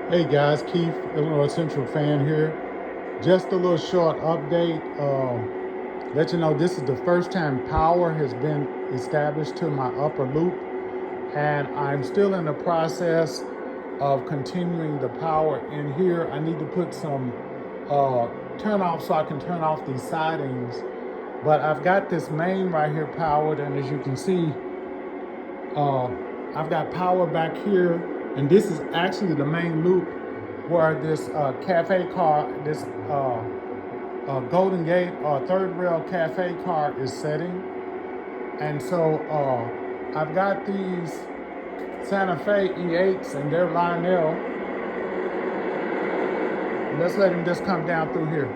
Hey guys, Keith, Illinois Central fan here. Just a little short update. Let you know this is the first time power has been established to my upper loop, and I'm still in the process of continuing the power in here. I need to put some turn off so I can turn off these sidings. But I've got this main right here powered, and as you can see, uh, I've got power back here, and this is actually the main loop where this cafe car, this Golden Gate third rail cafe car is setting. And so I've got these Santa Fe E8s and they're Lionel. Let's let him just come down through here.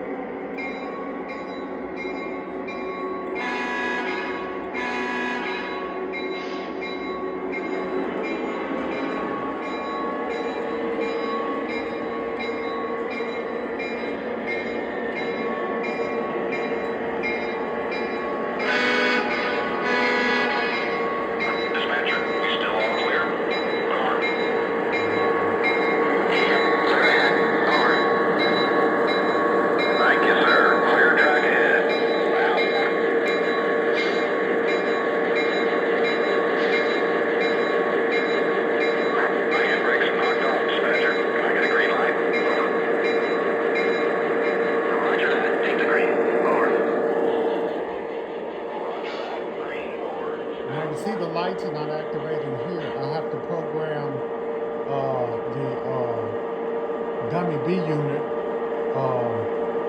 Now you see the lights are not activating here. I have to program the dummy B unit.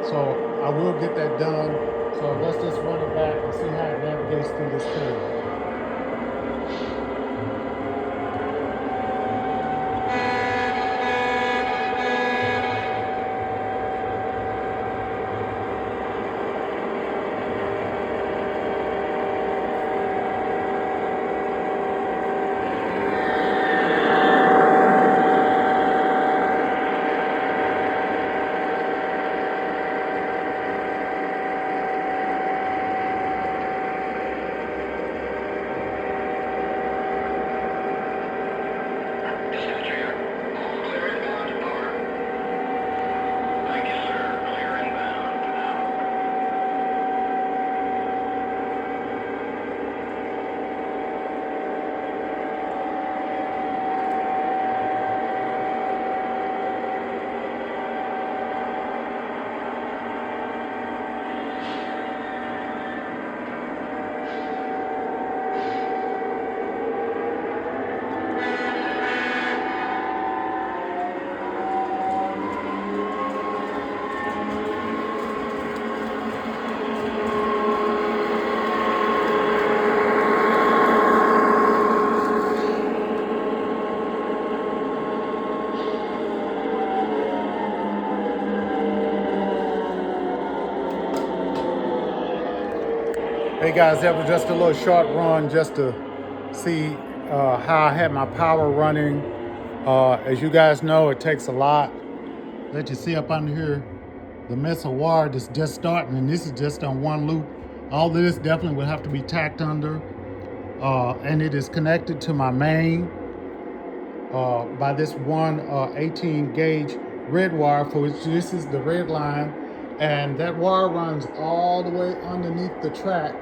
So I will get that done. So let's just run it back and see how it navigates through this curve. Hey guys, that was just a little short run just to see how I had my power running. As you guys know, it takes a lot. Let you see up under here, the missile wire that's just starting, and this is just on one loop. All of this definitely will have to be tacked under, and it is connected to my main by this one 18 gauge red wire, for which this is the red line, and that wire runs all the way underneath the track.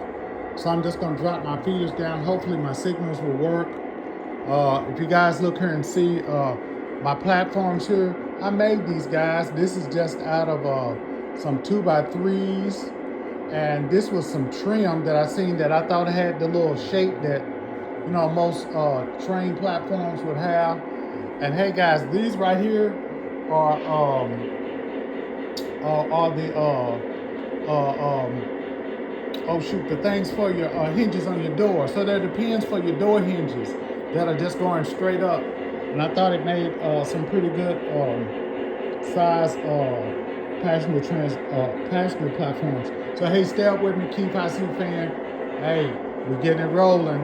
So I'm just going to drop my feeders down. Hopefully my signals will work. If you guys look here and see my platforms here, I made these guys. This is just out of some 2x3s, and this was some trim that I seen that I thought had the little shape that most train platforms would have. And hey guys, these right here are the the things for your hinges on your door. So they're the pins for your door hinges that are just going straight up. And I thought it made some pretty good size passenger platforms. So hey, stay up with me, Keith IC fan. Hey, we're getting it rolling.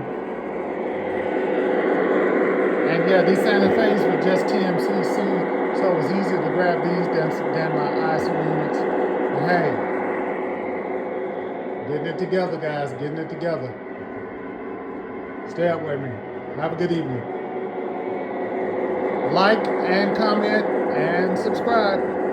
And yeah, these Santa Fe's were just TMCC, so it was easier to grab these than my IC units. But hey, getting it together, guys, getting it together. Stay up with me. Have a good evening. Like and comment subscribe.